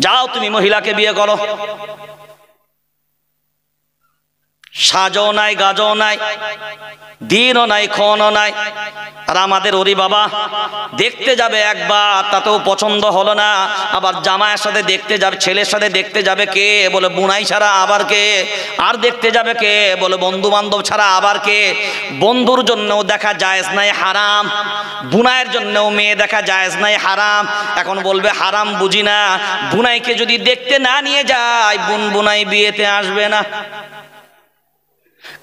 যাও তুমি মহিলাকে বিয়ে করো। সাজও নাই, গাজও নাই, দিনও নাই, ক্ষণও নাই। আর আমাদের ওরি বাবা দেখতে যাবে একবার, তাতেও পছন্দ হলো না, আবার জামাইয়ের সাথে দেখতে যাবে, ছেলের সাথে দেখতে যাবে কে, বলে বুনাই ছাড়া আবার কে, আর দেখতে যাবে কে, বলে বন্ধু বান্ধব ছাড়া আবার কে। বন্ধুর জন্যও দেখা জায়েজ নাই, হারাম। বুনাইয়ের জন্যও মেয়ে দেখা জায়েজ নাই, হারাম। এখন বলবে হারাম বুঝি না, বুনাইকে যদি দেখতে না নিয়ে যায় বুনাই বিয়েতে আসবে না,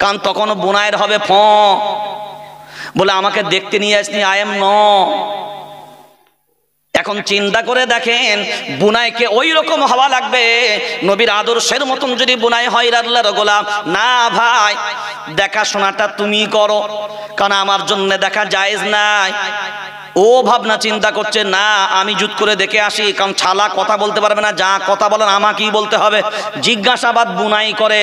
কারণ তখন বুনাইয়ের হবে বলে আমাকে দেখতে নিয়ে আসনি, আই এম ন। এখন চিন্তা করে দেখেন, বুনাইকে ওই রকম হওয়া লাগবে নবীর আদর্শের মতন যদি বুনাই হয় আল্লাহর গোলাম। না ভাই, দেখাশোনাটা তুমি করো, কারণ আমার জন্য দেখা জায়েজ নাই। ও ভাবনা চিন্তা করছে, না আমি জুত করে দেখে আসি, কারণ ছালা কথা বলতে পারবে না, যা কথা বলেন আমাকেই বলতে হবে। জিজ্ঞাসাবাদ বুনাই করে,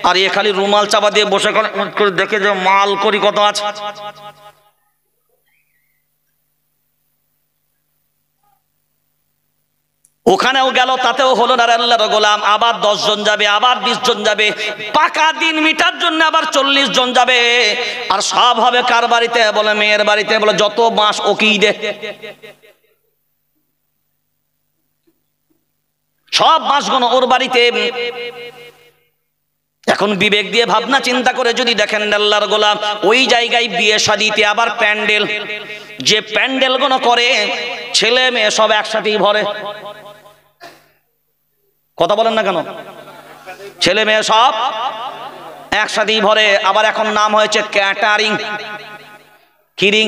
আর এ খালি রুমাল চাপা দিয়ে বসে করে দেখে যে মাল করি কত আছে। ওখানেও গেল, তাতেও হলো না আল্লাহর গোলাম। আবার 10 জন যাবে, আবার 20 জন যাবে, পাকা দিন মিটার জন্য আবার 40 জন যাবে। আর সব হবে কার বাড়িতে, বলে মেয়ের বাড়িতে। বলে যত মাস ওকেই দে, সব মাসগুলো ওর বাড়িতে। এখন বিবেক দিয়ে ভাবনা চিন্তা করে যদি দেখেন আল্লাহর গোলাম, ওই জায়গায় বিয়ে শাদিতে আবার প্যান্ডেল, যে প্যান্ডেল গুলো করে ছেলে মেয়ে সব একসাথেই ভরে। কথা বলেন না কেন? ছেলে মেয়ে সব একসাথেই ভরে। আবার এখন নাম হয়েছে ক্যাটারিং। কিরিং,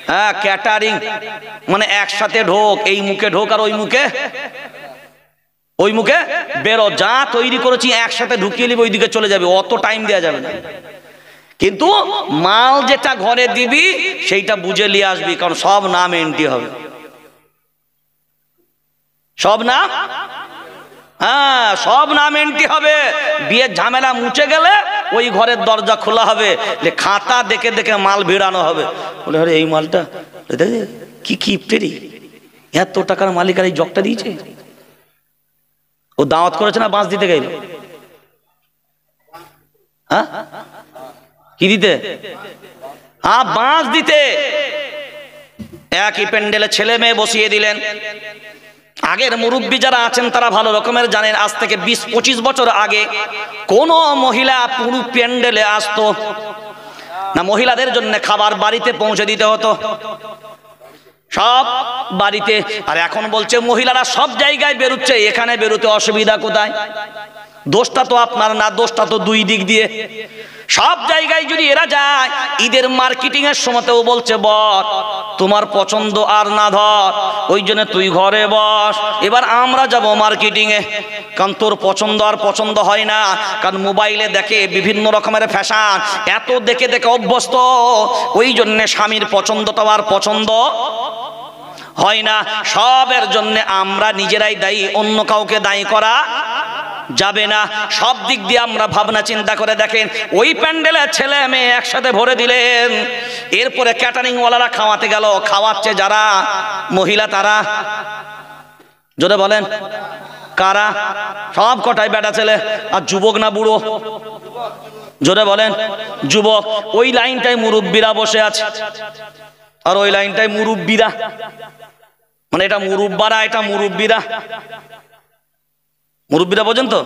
হ্যাঁ ক্যাটারিং, মানে একসাথে ঢোক, এই মুখে ঢোক আর ওই মুখে বেরো, যা তৈরি করেছি একসাথে ঢুকিয়ে নিবি, ওইদিকে চলে যাবে, অত টাইম দেওয়া যাবে না। কিন্তু মাল যেটা ঘরে দিবি সেইটা বুঝে নিয়ে আসবি, কারণ সব নাম এন্ট্রি হবে, সব নাম, হ্যাঁ সব নাম এন্ট্রি হবে। বিয়ের ঝামেলা মুছে গেলে ওই ঘরের দরজা খোলা হবে, খাতা দেখে দেখে মাল ভিড়ানো হবে। বলে আরে এই মালটা কি কিপ্টেরি, এত টাকার মালিক আর এই জগটা দিয়েছে। ও দাওয়াত করেছে না বাঁশ দিতে গেল? হ্যাঁ কি দিতে? হ্যাঁ বাঁশ দিতে। একই প্যান্ডেলে ছেলে মেয়ে বসিয়ে দিলেন। আগের মুরব্বী যারা আছেন তারা ভালো রকমের জানেন, আজ থেকে 20-25 বছর আগে কোন মহিলা পুরো প্যান্ডেলে আসতো না, মহিলাদের জন্য খাবার বাড়িতে পৌঁছে দিতে হতো, সব বাড়িতে। আর এখন বলছে মহিলারা সব জায়গায় বেরোচ্ছে, এখানে বেরোতে অসুবিধা কোথায়? দোষটা তো আপনার না, দোষটা তো দুই দিক দিয়ে। সব জায়গায় যদি এরা যায়, ঈদের মার্কেটিং এর সময়তেও বলছে বর তোমার পছন্দ আর না ধর, ওই জন্য তুই ঘরে বস, এবার আমরা যাব মার্কেটিং এ, কারণ তোর পছন্দ আর পছন্দ হয় না, কারণ মোবাইলে দেখে বিভিন্ন রকমের ফ্যাশন, এত দেখে দেখে অভ্যস্ত, ওই জন্য স্বামীর পছন্দটা আর পছন্দ হয় না। সবের জন্য আমরা নিজেরাই দায়ী, অন্য কাউকে দায়ী করা যাবে না। সব দিক দিয়ে আমরা ভাবনা চিন্তা করে দেখেন, ওই প্যান্ডেলে ছেলে মেয়ে একসাথে ভরে দিলেন। এরপরে ক্যাটারিং ওয়ালারা খাওয়াতে গেল, খাওয়াচ্ছে যারা মহিলা তারা, জোরে বলেন কারা? সব কটাই বেটা ছেলে। আর যুবক না বুড়ো? জোরে বলেন যুবক। ওই লাইনটায় মুরব্বীরা বসে আছে, আর ওই লাইনটায় মুরব্বীরা, মানে এটা মুরব্বারা, এটা মুরব্বীরা। মুরব্বীরা বোঝেন তো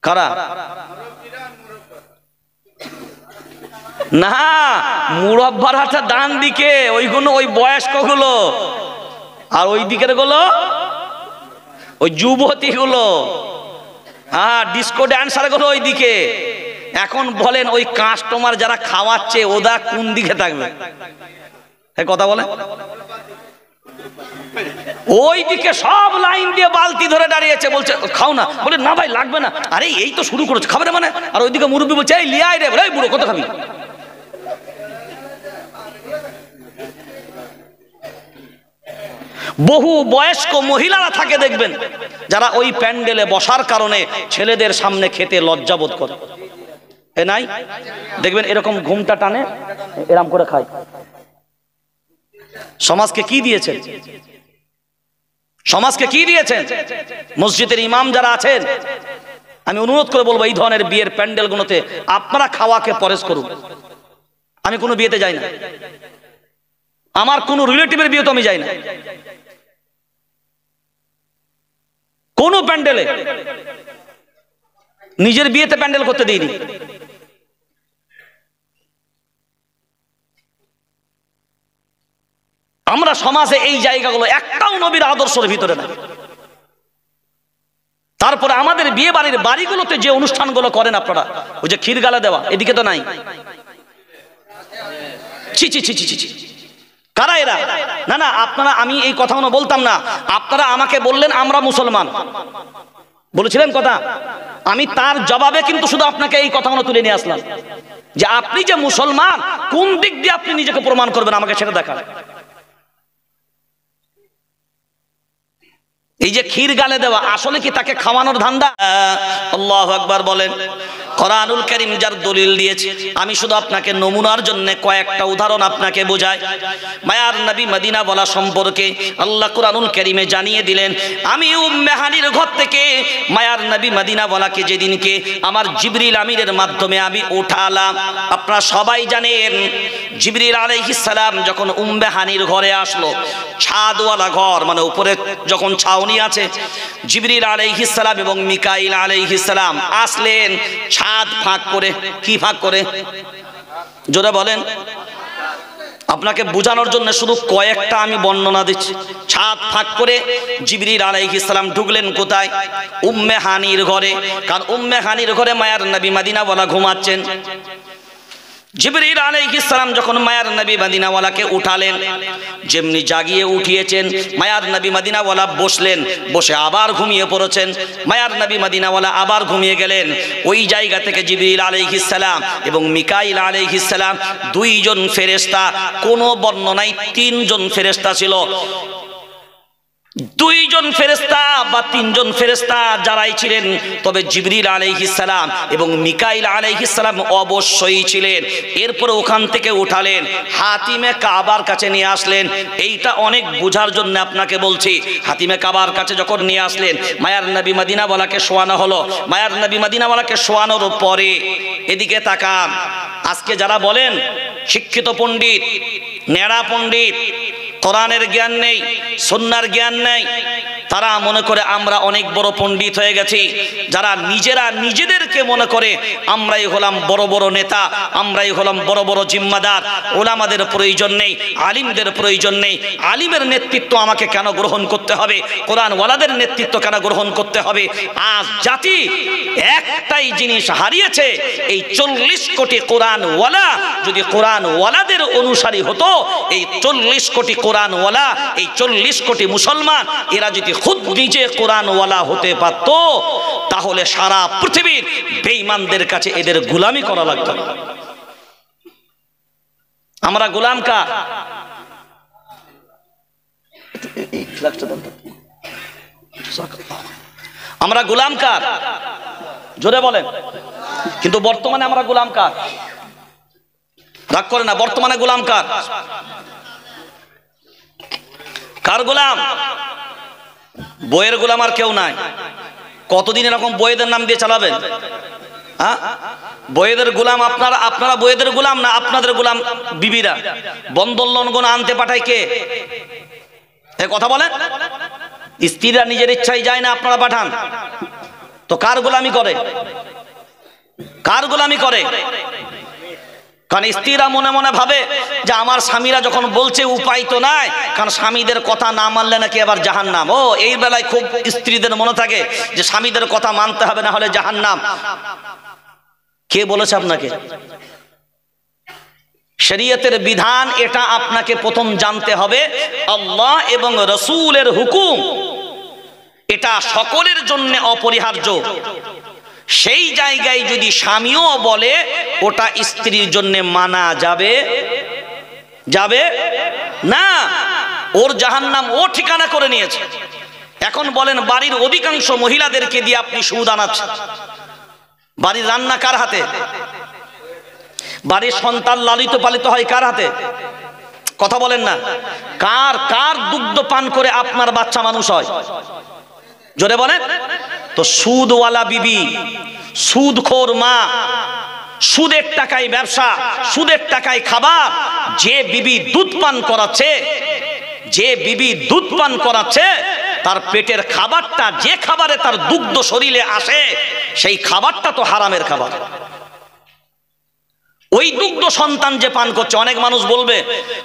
কারা? না, মুরব্বারাটা ডান দিকে, ওইগুলো ওই বয়স্ক গুলো, আর ওই দিকের গুলো ওই যুবতী গুলো, হ্যাঁ ডিস্কো ড্যান্সার গুলো ওই দিকে। এখন বলেন ওই কাস্টমার যারা খাওয়াচ্ছে ওরা কোন দিকে থাকবে? কথা বলে ওই দিকে সব লাইন দিয়ে বালতি ধরে দাঁড়িয়েছে, বলছে খাও না, বলে না ভাই লাগবে না, আরে এই তো শুরু করেছে খাবে না মানে। আর ওইদিকে মুরব্বী বলছে এই লিয়াই রে, বলে বুড়ো কত খাবি? বহু বয়স্ক মহিলারা থাকে দেখবেন, যারা ওই প্যান্ডেলে বসার কারণে ছেলেদের সামনে খেতে লজ্জাবোধ করে। এ নাই দেখবেন এরকম ঘুমটা টানে, এরকম করে খায়। সমাজকে কি দিয়েছে? সমাজকে কি দিয়েছেন? মসজিদের ইমাম যারা আছেন, আমি অনুরোধ করে বলবো এই ধরনের বিয়ের প্যান্ডেলগুলোতে আপনারা খাওয়াকে পরেজ করুন। আমি কোনো বিয়েতে যাই না, আমার কোনো রিলেটিভের বিয়ে তো আমি যাই না। কোন প্যান্ডেলে নিজের বিয়েতে প্যান্ডেল করতে দিইনি। আমরা সমাজে এই জায়গাগুলো একটাও নবীর আদর্শের ভিতরে নাই। তারপরে আমাদের বিয়ে বাড়ির বাড়িগুলোতে যে অনুষ্ঠানগুলো করেন আপনারা, ওই যে ক্ষীর গালা দেওয়া, এদিকে তো নাই। ছি ছি ছি ছি ছি, কারা এরা? না না, আপনারা, আমি এই কথাগুলো বলতাম না, আপনারা আমাকে বললেন আমরা মুসলমান, বলেছিলেন কথা, আমি তার জবাবে কিন্তু শুধু আপনাকে এই কথাগুলো তুলে নিয়ে আসলাম যে আপনি যে মুসলমান, কোন দিক দিয়ে আপনি নিজেকে প্রমাণ করবেন আমাকে সেটা দেখান। এই যে ক্ষীর গালে দেওয়া, আসলে কি তাকে খাওয়ানোর ধান্দা? আল্লাহু আকবার বলেন। কোরআনুল কারীম যার দলিল দিয়েছে, আমি শুধু আপনাকে নমুনার জন্য কয়েকটা উদাহরণ আপনাকে বোঝাই। মায়ার নবী মদিনা বলা সম্পর্কে আল্লাহ কোরআনুল কারীমে জানিয়ে দিলেন, আমি উম্মে হানির ঘর থেকে মায়ার নবী মদিনা বলাকে যেদিনকে আমার জিবরিল আমিনের মাধ্যমে আমি উঠালাম, আপনারা সবাই জানেন জিবরিল আলাইহিস সালাম যখন উম্মে হানির ঘরে আসলো, ছাদওয়ালা ঘর, মানে উপরে যখন ছাউনি আছে, জিবরিল আলাইহিস সালাম এবং মিকাইল আলাইহিস সালাম আসলেন ছাদ ফাঁক করে। কি ফাঁক করে? জোরে বলেন। আপনাকে বোঝানোর জন্য শুধু কয়েকটা আমি বর্ণনা দিচ্ছি। ছাদ ফাঁক করে জিবরিল আলাইহিস সালাম ঢুকলেন কোথায়? উম্মে হানির ঘরে। কারণ উম্মে হানির ঘরে মায়ার নবী মদিনা ওয়ালা ঘুমাচ্ছেন। জিবরিল আলাইহিস সালাম যখন মায়ার নবী মদিনাওয়ালাকে উঠালেন, যেমনি জাগিয়ে উঠিয়েছেন, মায়ার নবী মদিনাওয়ালা বসলেন, বসে আবার ঘুমিয়ে পড়েছেন। মায়ার নবী মদিনাওয়ালা আবার ঘুমিয়ে গেলেন। ওই জায়গা থেকে জিবরিল আলাইহিস সালাম এবং মিকাইল আলাইহিস সালাম, দুইজন ফেরেশতা, কোন বর্ণনায় তিনজন ফেরেশতা ছিল, দুইজন ফেরেশতা বা তিনজন ফেরেশতা যারাই ছিলেন, তবে জিবরিল আলাইহিস সালাম এবং মিকাইল আলাইহিস সালাম অবশ্যই ছিলেন। এরপরে ওখান থেকে উঠালেন, হাতিমে কাবার কাছে নিয়ে আসলেন। এইটা অনেক বোঝার জন্য আপনাকে বলছি। হাতিমে কাবার কাছে যখন নিয়ে আসলেন, মায়ার নবী মদিনাওয়ালাকে শোয়ানো হলো। মায়ার নবী মদিনাওয়ালাকে শোয়ানোর পরে এদিকে তাকান, আজকে যারা বলেন শিক্ষিত পণ্ডিত, নেড়া পণ্ডিত, কোরআনের জ্ঞান নেই, সুন্নাহর জ্ঞান নেই, তারা মনে করে আমরা অনেক বড় পণ্ডিত হয়ে গেছি। যারা নিজেরা নিজেদেরকে মনে করে আমরাই হলাম বড় বড় নেতা, আমরাই হলাম বড় বড় জিম্মাদার, ওলামাদের প্রয়োজন নেই, আলিমদের প্রয়োজন নেই, আলিমের নেতৃত্ব আমাকে কেন গ্রহণ করতে হবে, কোরআন ওয়ালাদের নেতৃত্ব কেন গ্রহণ করতে হবে। আজ জাতি একটাই জিনিস হারিয়েছে, এই 40 কোটি কোরআন ওয়ালা যদি কোরআন ওয়ালাদের অনুসারী হতো, এই 40 কোটি কোরআন ওয়ালা, এই 40 কোটি মুসলমান, এরা যদি খুদ নিজে কোরআন ওয়ালা হতে পারত, তাহলে সারা পৃথিবীর বেঈমানদের কাছে এদের গোলামি করা লাগতো না। আমরা গোলাম কার? আমরা গোলাম কার? জোরে বলেন। কিন্তু বর্তমানে আমরা গোলাম কার? রাগ করে না, বর্তমানে গোলাম কার? কার গোলাম? বইয়ের গোলাম আর কেউ নাই। কতদিন এরকম বইয়েদের নাম দিয়ে চালাবেন? হ্যাঁ, বইয়েদের গোলাম আপনারা, আপনারা বইয়েদের গোলাম না আপনাদের গোলাম বিবিরা? বন্দর লোন আনতে পাঠায় কে? এ কথা বলেন। স্ত্রীরা নিজের ইচ্ছায় যায় না, আপনারা পাঠান। তো কার গোলামি করে? কার গোলামি করে? কারণ স্ত্রীরা মনে মনে ভাবে যে আমার স্বামীরা যখন বলছে উপায় তো নাই, কারণ স্বামীদের কথা না মানলে নাকি আবার জাহান্নাম। ও, এই বেলায় খুব স্ত্রীদের মনে থাকে যে স্বামীদের কথা মানতে হবে, না হলে জাহান্নাম। কে বলেছে আপনাকে? শরীয়তের বিধান এটা আপনাকে প্রথম জানতে হবে। আল্লাহ এবং রাসূলের হুকুম এটা সকলের জন্য অপরিহার্য। সেই জায়গায় যদি স্বামীও বলে, ওটা স্ত্রীর জন্য মানা যাবে? যাবে না। ওর জাহান্নাম ও ঠিকানা করে নিয়েছে। এখন বলেন, বাড়ির অধিকাংশ মহিলাদেরকে দিয়ে আপনি সুদ আনাচ্ছেন। বাড়ির রান্না কার হাতে? বাড়ির সন্তান লালিত পালিত হয় কার হাতে? কথা বলেন না। কার কার দুগ্ধ পান করে আপনার বাচ্চা মানুষ হয়? জোরে বলেন। তো সুদওয়ালা বিবি, সুদখোর মা, সুদের টাকায় ব্যবসা, সুদের টাকায় খাবার, যে বিবি দুধ পান করাচ্ছে, যে বিবি দুধ পান করাচ্ছে, তার পেটের খাবারটা, যে খাবারে তার দুগ্ধ শরীরে আসে, সেই খাবারটা তো হারামের খাবার। ওই দুগ্ধ সন্তান যে পান করছে, অনেক মানুষ বলবে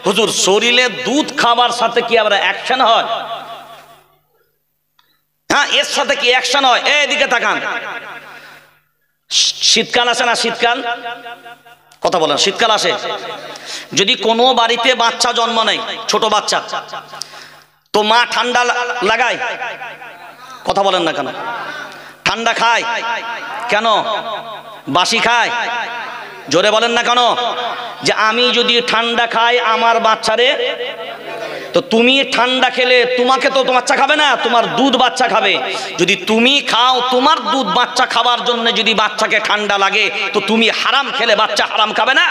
হুজুর শরীরে দুধ খাবার সাথে কি আবার অ্যাকশন হয়? হ্যাঁ, এর সাথে কি অ্যাকশন হয়? এদিকে তাকান। শীতকাল আসে না? শীতকাল, কথা বলেন, শীতকাল আসে। যদি কোনো বাড়িতে বাচ্চা জন্ম নেয়, ছোট বাচ্চা, তো মা ঠান্ডা লাগায়, কথা বলেন না কেন? ঠান্ডা খায় কেন? বাসি খায়? জোরে বলেন না কেন? যে আমি যদি ঠান্ডা খাই আমার বাচ্চারে, তো তুমি ঠান্ডা খেলে তোমাকে তো বাচ্চা খাবে না, তোমার দুধ বাচ্চা খাবে। যদি তুমি খাও, তোমার দুধ বাচ্চা খাবার জন্য যদি বাচ্চাকে ঠান্ডা লাগে, তো তুমি হারাম খেলে বাচ্চা হারাম খাবে না?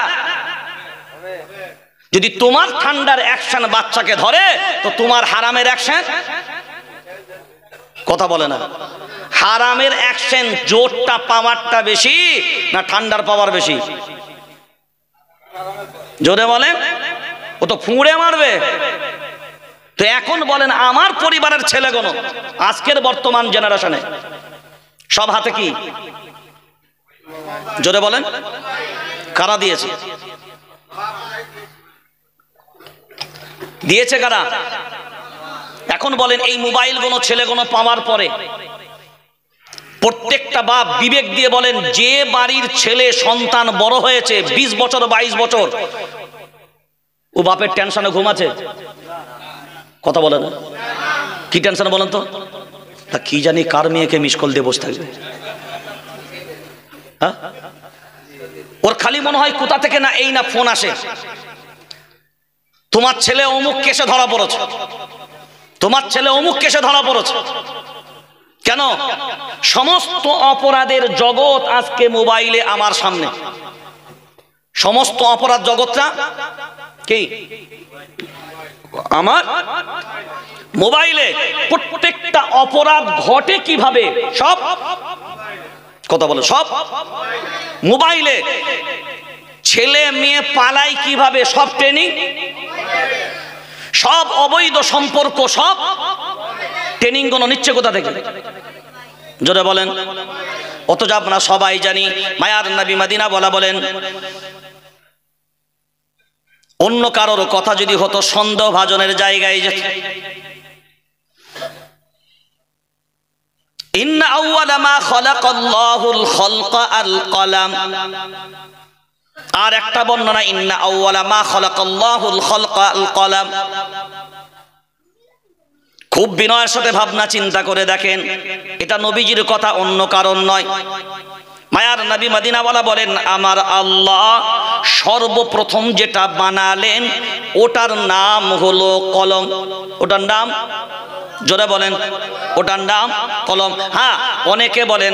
যদি তোমার ঠান্ডার অ্যাকশন বাচ্চাকে ধরে, তো তোমার হারামের অ্যাকশন, কথা বলে না, হারামের অ্যাকশন জোরটা পাওয়ারটা বেশি না ঠান্ডার পাওয়ার বেশি? জোরে বলেন। ও তো ফুঁড়ে মারবে। তো এখন বলেন, আমার পরিবারের ছেলেগুলো আজকের বর্তমান জেনারেশনে সব হাতে কি? জোরে বলেন। কারা দিয়েছে? দিয়েছে কারা? এখন বলেন, এই মোবাইলগুলো ছেলেগুলো পাওয়ার পরে প্রত্যেকটা বাপ বিবেক দিয়ে বলেন, যে বাড়ির ছেলে সন্তান বড় হয়েছে 20 বছর 22 বছর, ও বাপের টেনশনে ঘুমাচ্ছে? কথা বলে না। কি টেনশন বলেন তো? তা কি জানি কার মেয়েকে মিস কল দিয়ে বসে থাকবে। হ্যাঁ, ওর খালি মনে হয় কোথা থেকে না এই না ফোন আসে, তোমার ছেলে অমুক কেসে ধরা পড়েছে, তোমার ছেলে অমুক কেসে ধরা পড়েছে। কেন? সমস্ত অপরাধের জগৎ আজকে মোবাইলে আমার সামনে। সমস্ত অপরাধ জগৎটা কি আমার মোবাইলে। প্রত্যেকটা অপরাধ ঘটে কিভাবে? সব, কথা বলো, সব মোবাইলে। ছেলে মেয়ে পালায় কিভাবে? সব ট্রেনিং। সব অবৈধ সম্পর্ক, সব ট্রেনিং গুলো নিচ্ছে কোথা থেকে? জোরে বলেন। অথচ আমরা সবাই জানি, মায়ার নবী মদিনা বলা বলেন, অন্য কারোর কথা যদি হতো সন্দেহ ভাজনের জায়গায় যেত। ইন্না আউয়ালা মা খালাকাল্লাহুল খালকা আল কলাম। আর একটা বর্ণনা, ইন্না আউয়ালা মা খালাকাল্লাহুল খালকা আল কলাম। খুব বিনয়ের সাথে ভাবনা চিন্তা করে দেখেন, এটা নবীজির কথা, অন্য কারণ নয়। মায়ার নবী মদিনাওয়ালা বলেন, আমার আল্লাহ সর্বপ্রথম যেটা বানালেন ওটার নাম হলো কলম। ওটার নাম, জোরে বলেন, ওটার নাম কলম। হ্যাঁ, অনেকে বলেন